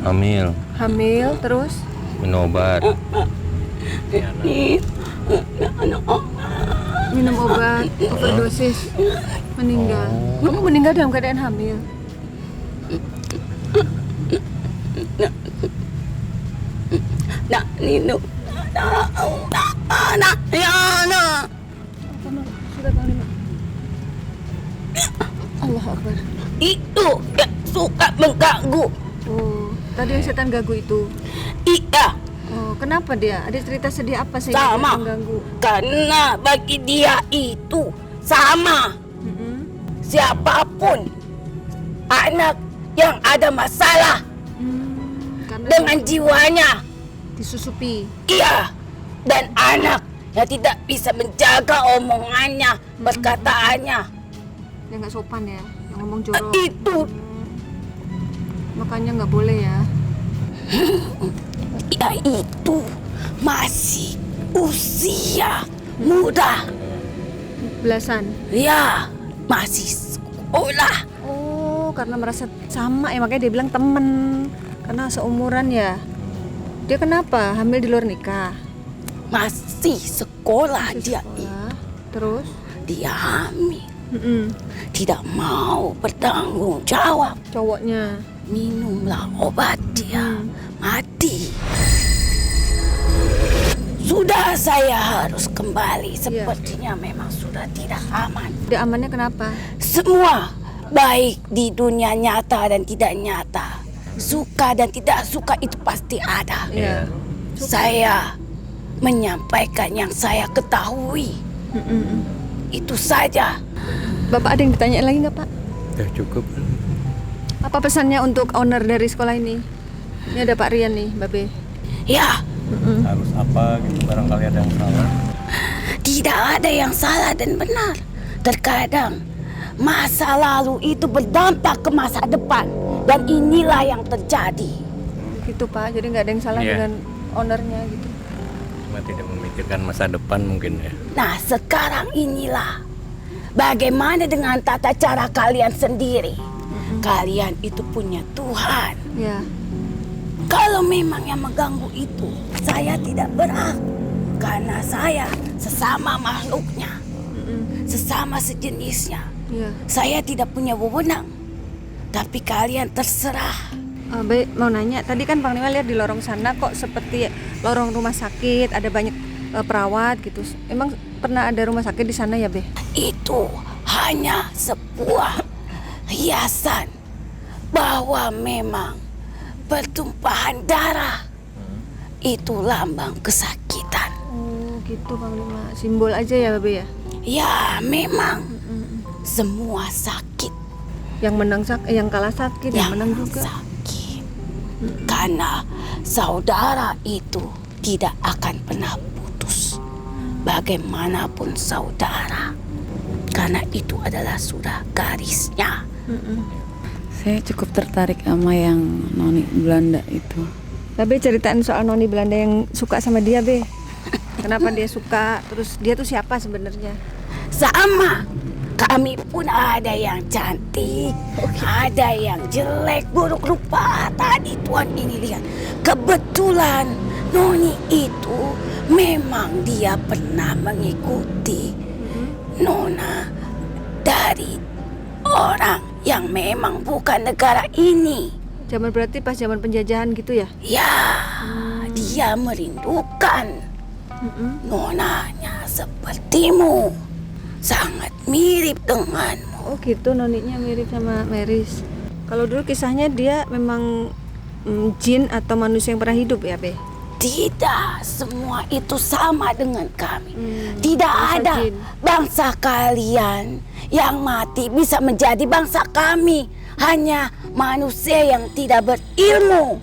hamil terus Minum obat. minum obat, overdosis, meninggal. Kamu meninggal dalam keadaan hamil. Nino. Anak, ya anak. Sudah Panglima. Allah Akbar. Itu yang suka mengganggu. Oh, tadi yang setan ganggu itu. Iya, Oh, kenapa dia? Ada cerita sedih apa sehingga dia sama. mengganggu? Karena bagi dia itu sama. Mm-mm. Siapapun anak yang ada masalah Karena dengan jiwanya, disusupi. iya, dan anak yang tidak bisa menjaga omongannya, perkataannya, Yang nggak sopan ya, yang ngomong jorok. itu Makanya nggak boleh ya. ya itu masih usia muda, Belasan. ya masih sekolah. Oh, karena merasa sama ya makanya dia bilang temen. Karena seumuran ya. Dia kenapa? Hamil di luar nikah. Masih sekolah dia, Sekolah. Terus? dia hamil, Mm-mm. tidak mau bertanggung jawab. Cowoknya. Minumlah obat dia, mati. Sudah saya harus kembali, sepertinya memang sudah tidak aman. Dia amannya kenapa? Semua baik di dunia nyata dan tidak nyata, suka dan tidak suka itu pasti ada. Iya. Saya menyampaikan yang saya ketahui, Mm-mm. itu saja. Bapak ada yang ditanya lagi nggak Pak? Ya cukup. Apa pesannya untuk owner dari sekolah ini? Ini ada Pak Rian nih, Babe. Ya, Harus apa gitu, barangkali ada yang salah. tidak ada yang salah dan benar. Terkadang masa lalu itu berdampak ke masa depan, dan inilah yang terjadi. Gitu Pak, jadi nggak ada yang salah Iya. dengan ownernya gitu. Cuma tidak memikirkan masa depan mungkin ya. Nah, sekarang inilah bagaimana dengan tata cara kalian sendiri. Kalian itu punya Tuhan. Ya. Kalau memang yang mengganggu itu, saya tidak berhak. Karena saya sesama makhluknya, sesama sejenisnya. Iya. Saya tidak punya wewenang. Tapi kalian terserah. Be, mau nanya, tadi kan Panglima lihat di lorong sana kok seperti lorong rumah sakit, ada banyak perawat gitu. Emang pernah ada rumah sakit di sana ya, Be? Itu hanya sebuah hiasan bahwa memang pertumpahan darah itu lambang kesakitan. Oh, gitu Panglima. Simbol aja ya, Be ya? Ya, memang semua sakit. Yang menang yang kalah sakit, yang menang juga. sakit. Karena saudara itu tidak akan pernah putus. Bagaimanapun saudara. Karena itu adalah sudah garisnya. Saya cukup tertarik sama yang noni Belanda itu. Babe ceritain soal noni Belanda yang suka sama dia, Be. Kenapa dia suka? Terus dia tuh siapa sebenarnya? Sama. Kami pun ada yang cantik, ada yang jelek, buruk rupa. Tadi Tuan ini lihat. Kebetulan Noni itu memang dia pernah mengikuti Nona dari orang yang memang bukan negara ini. Zaman berarti pas zaman penjajahan gitu ya? Ya, dia merindukan nonanya sepertimu. Sangat mirip denganmu. Oh gitu, noninya mirip sama Meris. Kalau dulu kisahnya dia memang jin atau manusia yang pernah hidup ya, Be? Tidak, semua itu sama dengan kami. Tidak bangsa ada jin. bangsa kalian yang mati bisa menjadi bangsa kami. Hanya manusia yang tidak berilmu.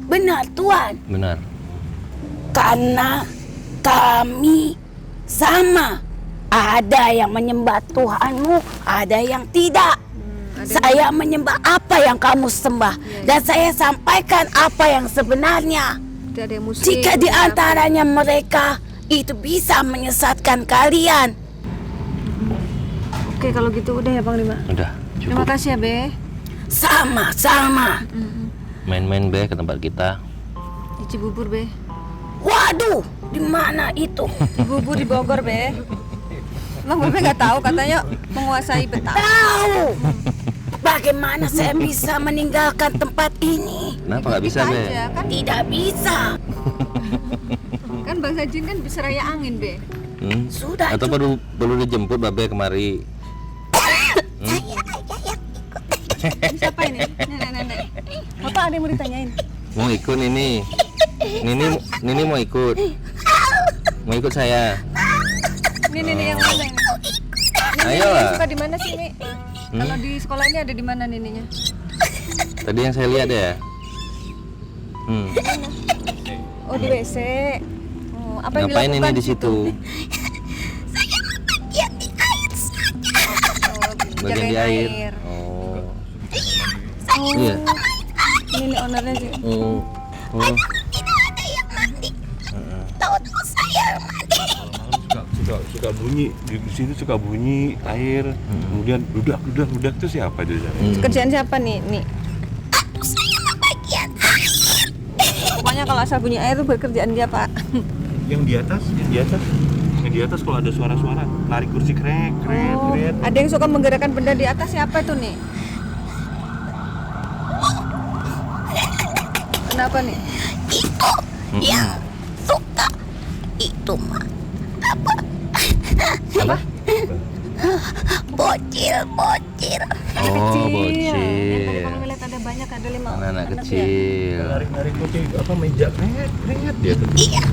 Benar, Tuan. Benar. Karena kami sama. Ada yang menyembah Tuhanmu, ada yang tidak. Saya menyembah apa yang kamu sembah, dan saya sampaikan apa yang sebenarnya. Tidak ada yang muslim. Jika di antaranya mereka itu bisa menyesatkan kalian. Oke, kalau gitu udah ya Panglima. Udah, Terima cukup. kasih ya, Be. Sama-sama. Main-main be ke tempat kita. Di Cibubur, Be. Waduh, di mana itu? Cibubur di Bogor, Be. Emang Babe nggak tahu katanya menguasai Betawi. Tahu. bagaimana saya bisa meninggalkan tempat ini? Kenapa nggak bisa, Be? aja kan Tidak bisa. kan bangsa jin kan bisa raya angin, Be. Sudah. Atau perlu dijemput Babe kemari? Ini siapa ini? Nenek. Bapak ada yang mau ditanyain? Mau ikut ini? Nini mau ikut? Mau ikut saya? Ini yang mana ini? Nini Ayolah. suka di mana sih, Mi? Kalau di sekolah ini ada di mana nininya? Tadi yang saya lihat ya. Oh, di WC. Oh, apa yang Ngapain dilakukan ini di situ? Bagian Jagain di air. air. Oh. Oh, Iya. ini ownernya sih. Oh. Tahu-tahu saya mandi. suka bunyi di sini, suka bunyi air, kemudian ludak itu siapa itu? Kerjaan siapa nih? Saya bagian Pokoknya kalau asal bunyi air itu berkerjaan dia, Pak. Yang di atas kalau ada suara-suara lari kursi krek. Ada yang suka menggerakkan benda di atas, siapa itu nih? Kenapa nih? itu yang suka itu mah Apa? bocil. Oh, Yang bocil. tadi kami lihat ada banyak, ada 5 Anak ya? kecil. Lari kursi meja krek dia tuh. Iya,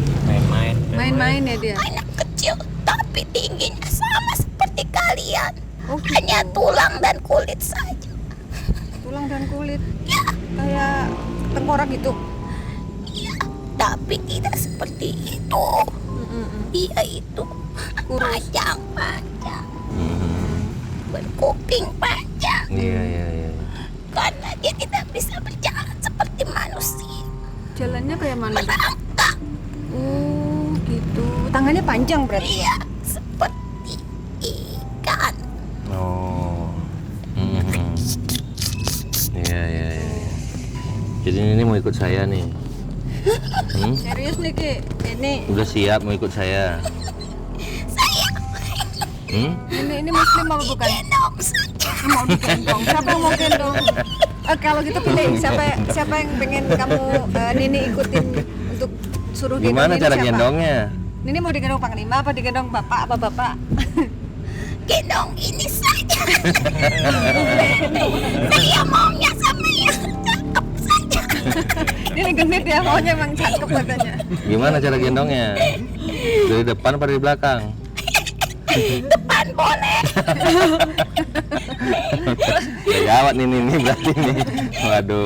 Main-main ya dia. anak kecil tapi tingginya sama seperti kalian. Oh, gitu. Hanya tulang dan kulit saja. Tulang dan kulit. Kayak tengkorak gitu. Tapi tidak seperti itu. Dia itu panjang, berkuping panjang, Iya. karena dia tidak bisa berjalan seperti manusia. Jalannya kayak mana? Merangkak, Oh, gitu. Tangannya panjang berarti ya? dia seperti ikan. Oh. Iya. Jadi ini mau ikut saya nih. Serius nih, Ki? Ini Udah siap mau ikut saya. ini muslim apa bukan? Gendong saja. Mau digendong. Siapa yang mau gendong? Kalau gitu pilih siapa yang pengen kamu Nini ikutin untuk suruh gendong. Gimana Nini cara siapa? gendongnya? Nini mau digendong Panglima apa digendong bapak apa bapak? Gendong ini saja. Saya maunya sama yang cakep saja. Ini genit ya, maunya emang cakep katanya. Gimana cara gendongnya? Dari depan apa dari belakang? Depan boleh. Udah gawat nih berarti nih. Waduh.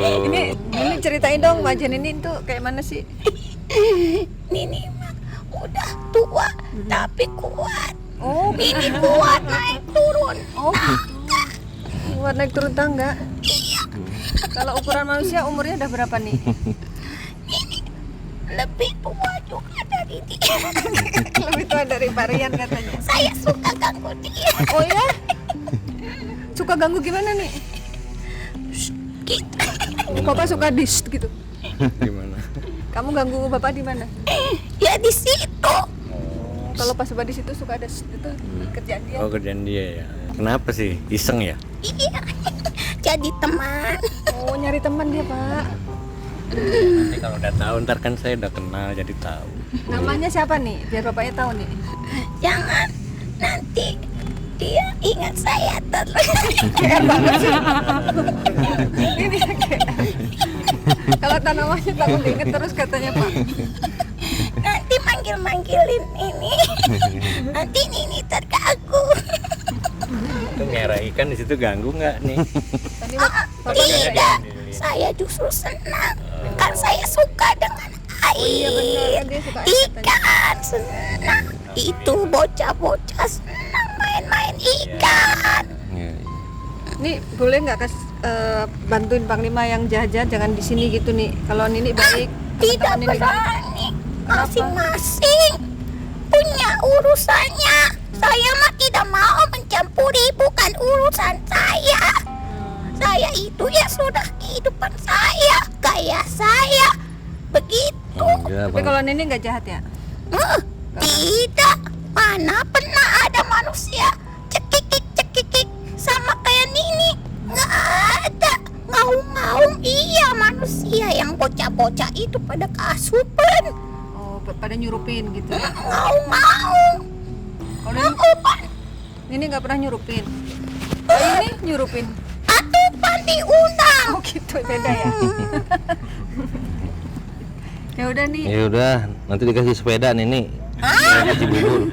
Ini ceritain dong wajah Nini itu kayak mana sih? Nini mah udah tua tapi kuat. Oh, Nini kuat naik turun. oh, buat naik turun tangga. Iya, Kalau ukuran manusia umurnya udah berapa nih? lebih tua juga dari dia. Lebih tua dari Varian katanya. Saya suka ganggu dia. Oh ya? Suka ganggu gimana nih? Gitu. Bapak suka dis gitu. Gimana? Kamu ganggu bapak di mana? Ya di situ. Kalau pas bapak di situ suka ada itu kerjaan dia. Oh, kerjaan dia ya. Kenapa sih? Iseng ya? Iya. Jadi teman. Oh, nyari teman dia, Pak. Nanti kalau udah tahu ntar kan saya udah kenal jadi tahu. Namanya siapa nih? Biar bapaknya tahu nih. Jangan nanti dia ingat saya terus. Kayak banget sih. Ini kayak. Kalau tahu namanya takut diinget terus katanya, Pak. Nanti manggilin ini. Nanti Nini terganggu. Itu merah ikan di situ ganggu nggak nih? Tadi bapak Tidak, saya justru senang. Kan saya suka dengan air. iya benar, kan dia suka air katanya. Ikan senang. Itu bocah-bocah senang main-main ikan. Iya. Nih, boleh nggak bantuin Panglima yang jahat-jahat jangan di sini gitu nih. Kalau Nini baik, Tidak teman-teman Nini baik. berani. Masing-masing punya urusannya. Saya mah tidak mau mencampuri, bukan urusan saya. Saya itu ya sudah kehidupan saya, gaya saya. Begitu. Enggak, Tapi kalau Nini nggak jahat ya? Tidak. Mana pernah ada manusia cekikik sama kayak Nini? Nggak bocah-bocah itu pada keasupan. Oh, pada nyurupin gitu ya. Mau. Kalau ini nggak pernah nyurupin. Ini nyurupin. Atupan diundang. Oh gitu, beda ya. Ya udah nih, Ya udah, nanti dikasih sepeda nih. Kasih bubur.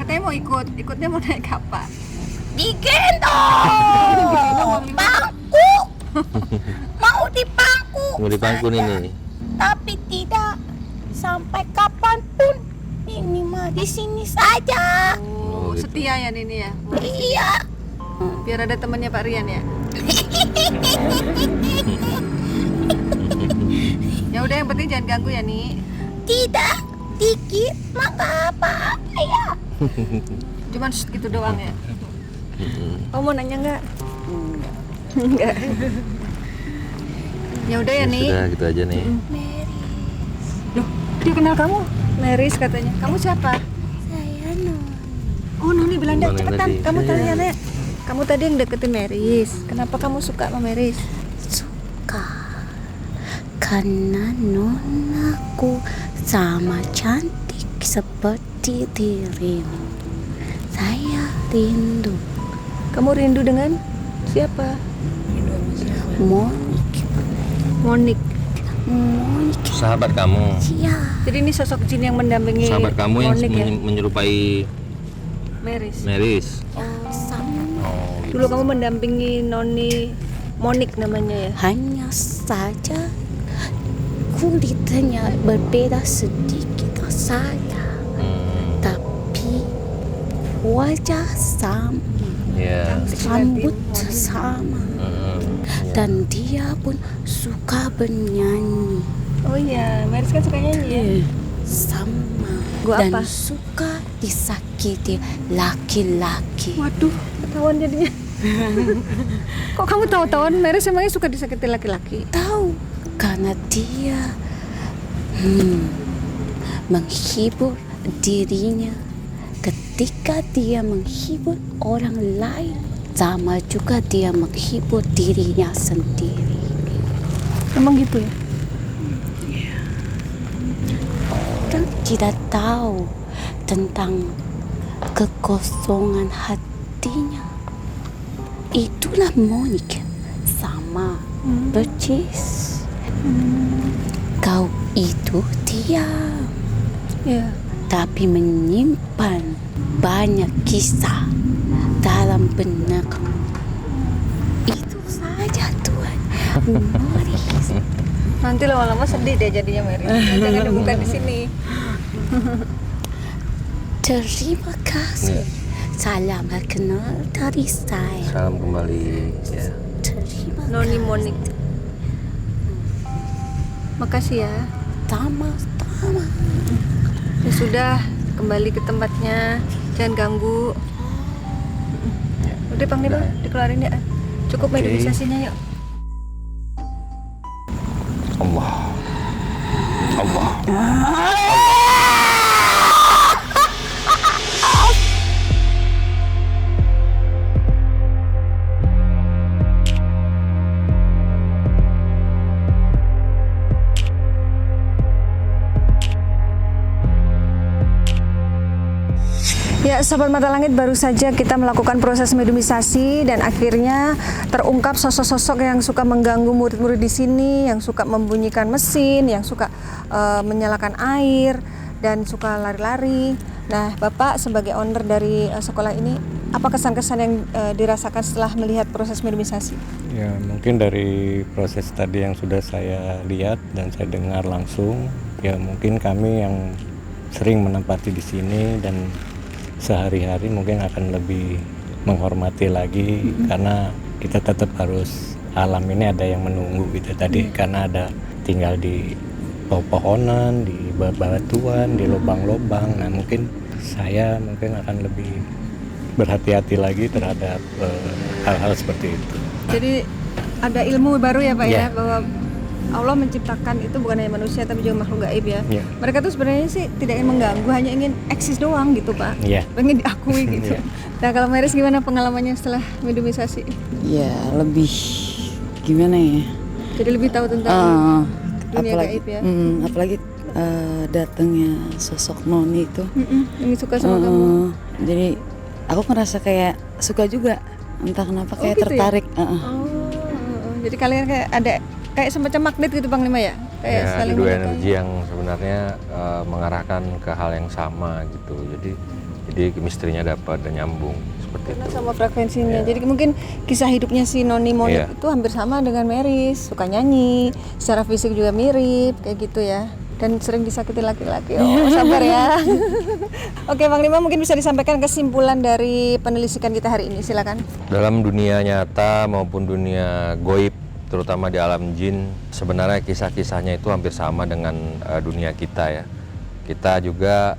katanya mau ikutnya mau naik apa? Digendong. Bangku. Mau di bangku. Mau di pangku nih. Tapi tidak sampai kapanpun. Ini mah di sini saja. Oh, gitu. setia ya Nini ya. Iya. Biar ada temannya Pak Rian ya. Ya udah, yang penting jangan ganggu ya Ni. Tidak. Dikit mah nggak apa-apa ya. Cuman gitu doang ya. Kamu mau nanya nggak? Enggak. Ya udah ya Ni. Sudah gitu aja nih. Loh, dia kenal kamu? Meris katanya. Kamu siapa? Saya Noni. Oh, Noni Belanda. Noni Cepetan, tadi. kamu Ya, tanya ya. Nek. Kamu tadi yang deketin Meris. Kenapa kamu suka sama Meris? Suka karena nonaku sama cantik seperti dirimu. Saya rindu. Kamu rindu dengan siapa? Monik. Monik. Sahabat kamu. Ya. Jadi ini sosok jin yang mendampingi Sahabat kamu yang Monik ya? menyerupai Meris. Meris. Sama. Oh, gitu. Dulu kamu mendampingi Noni Monik namanya ya? Hanya saja kulitnya berbeda sedikit saja. Tapi wajah sama, Ya. rambut sama, dan dia pun suka bernyanyi Oh iya, Meris kan suka nyanyi ya? sama, Gua dan apa? suka disakiti laki-laki. Waduh, ketahuan jadinya. Kok kamu tahu-tahuan Meris emangnya suka disakiti laki-laki? Tahu karena dia menghibur dirinya ketika dia menghibur orang lain, sama juga dia menghibur dirinya sendiri. Emang gitu ya? Orang tidak tahu tentang kekosongan hatinya. Itulah Monik sama percis. Kau itu diam, Iya. tapi menyimpan banyak kisah dalam benak. Itu saja Tuhan. Moris. Nanti lama-lama sedih deh jadinya Meris. Jangan dibuka di sini. Terima kasih. Salam kenal dari saya. Salam kembali. Ya. Terima Noni kasih. Monik. Makasih ya. Sama-sama. Ya sudah, kembali ke tempatnya. Jangan ganggu. Udah Panglima, dikeluarin ya. Cukup meditasasinya yuk. Allah. Allah. Ya, Sobat Mata Langit, baru saja kita melakukan proses mediumisasi dan akhirnya terungkap sosok-sosok yang suka mengganggu murid-murid di sini, yang suka membunyikan mesin, yang suka menyalakan air dan suka lari-lari. Nah, Bapak sebagai owner dari sekolah ini, apa kesan-kesan yang dirasakan setelah melihat proses mediumisasi? Ya mungkin dari proses tadi yang sudah saya lihat dan saya dengar langsung, ya mungkin kami yang sering menempati di sini dan sehari-hari mungkin akan lebih menghormati lagi, karena kita tetap harus, alam ini ada yang menunggu gitu tadi, karena ada tinggal di pepohonan, di bebatuan, di lubang-lubang. Nah mungkin saya akan lebih berhati-hati lagi terhadap hal-hal seperti itu. Jadi ada ilmu baru ya Pak ya, Ya. bahwa Allah menciptakan itu bukan hanya manusia tapi juga makhluk gaib ya. Ya. Mereka tuh sebenarnya sih tidak ingin mengganggu, hanya ingin eksis doang gitu Pak. Iya. Pengen diakui gitu. Iya. Nah kalau Meris gimana pengalamannya setelah mediumisasi? Ya lebih gimana ya? Jadi lebih tahu tentang dunia apalagi gaib ya. apalagi datangnya sosok Noni itu. Ini suka sama kamu. Jadi aku ngerasa kayak suka juga, entah kenapa kayak gitu ya? tertarik. Jadi kalian kayak ada kayak semacam magnet gitu Bang Lima ya? Kayak Ya, saling dua menyukai. energi yang sebenarnya mengarahkan ke hal yang sama gitu. Jadi chemistry-nya dapat dan nyambung seperti Karena itu. sama frekuensinya. Jadi mungkin kisah hidupnya si Noni Monyet Iya. itu hampir sama dengan Meris, suka nyanyi, secara fisik juga mirip kayak gitu ya. Dan sering disakiti laki-laki. Oh, sabar ya. Oke, Bang Lima mungkin bisa disampaikan kesimpulan dari penelusuran kita hari ini. Silakan. Dalam dunia nyata maupun dunia goib, terutama di alam jin, sebenarnya kisah-kisahnya itu hampir sama dengan dunia kita ya. Kita juga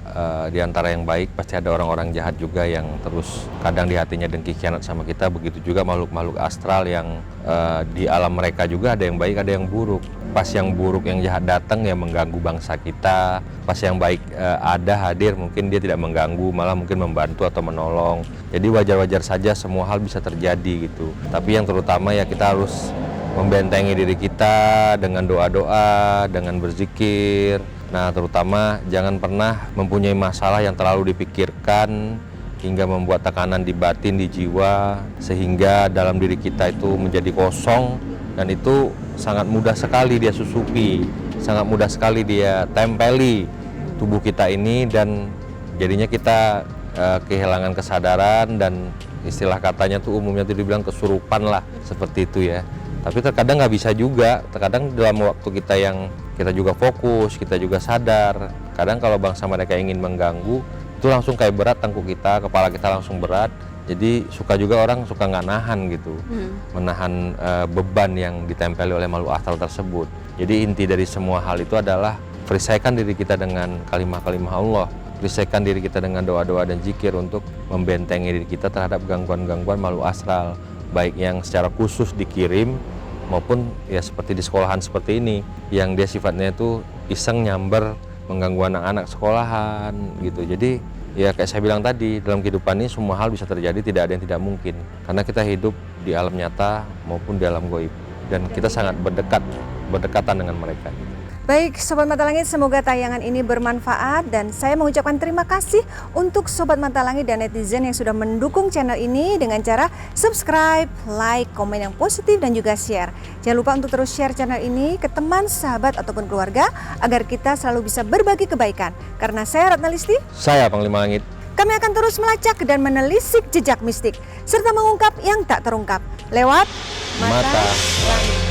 di antara yang baik pasti ada orang-orang jahat juga yang terus kadang di hatinya dengki khianat sama kita. Begitu juga makhluk-makhluk astral yang di alam mereka juga ada yang baik ada yang buruk. Pas yang buruk yang jahat datang ya mengganggu bangsa kita. Pas yang baik ada hadir mungkin dia tidak mengganggu malah mungkin membantu atau menolong. Jadi wajar-wajar saja semua hal bisa terjadi gitu. Tapi yang terutama ya kita harus membentengi diri kita dengan doa-doa, dengan berzikir. Nah, terutama jangan pernah mempunyai masalah yang terlalu dipikirkan hingga membuat tekanan di batin, di jiwa, sehingga dalam diri kita itu menjadi kosong dan itu sangat mudah sekali dia susupi, sangat mudah sekali dia tempeli tubuh kita ini dan jadinya kita kehilangan kesadaran dan istilah katanya tuh umumnya tuh dibilang kesurupan lah, seperti itu ya. Tapi terkadang nggak bisa juga, terkadang dalam waktu kita yang kita juga fokus, kita juga sadar. Kadang kalau bangsa mereka ingin mengganggu, itu langsung kayak berat tangku kita, kepala kita langsung berat. Jadi suka juga orang suka nggak nahan gitu, menahan beban yang ditempeli oleh makhluk astral tersebut. Jadi inti dari semua hal itu adalah perisaikan diri kita dengan kalimah-kalimah Allah, perisaikan diri kita dengan doa-doa dan zikir untuk membentengi diri kita terhadap gangguan-gangguan makhluk astral, baik yang secara khusus dikirim maupun ya seperti di sekolahan seperti ini yang dia sifatnya itu iseng nyamber mengganggu anak-anak sekolahan gitu. Jadi ya kayak saya bilang tadi, dalam kehidupan ini semua hal bisa terjadi, tidak ada yang tidak mungkin karena kita hidup di alam nyata maupun di alam gaib dan kita sangat berdekatan dengan mereka. Baik, Sobat Mata Langit, semoga tayangan ini bermanfaat dan saya mengucapkan terima kasih untuk Sobat Mata Langit dan netizen yang sudah mendukung channel ini dengan cara subscribe, like, komen yang positif dan juga share. Jangan lupa untuk terus share channel ini ke teman, sahabat ataupun keluarga agar kita selalu bisa berbagi kebaikan. Karena saya Ratna Listi, Saya Panglima Langit. kami akan terus melacak dan menelisik jejak mistik serta mengungkap yang tak terungkap lewat Mata Langit.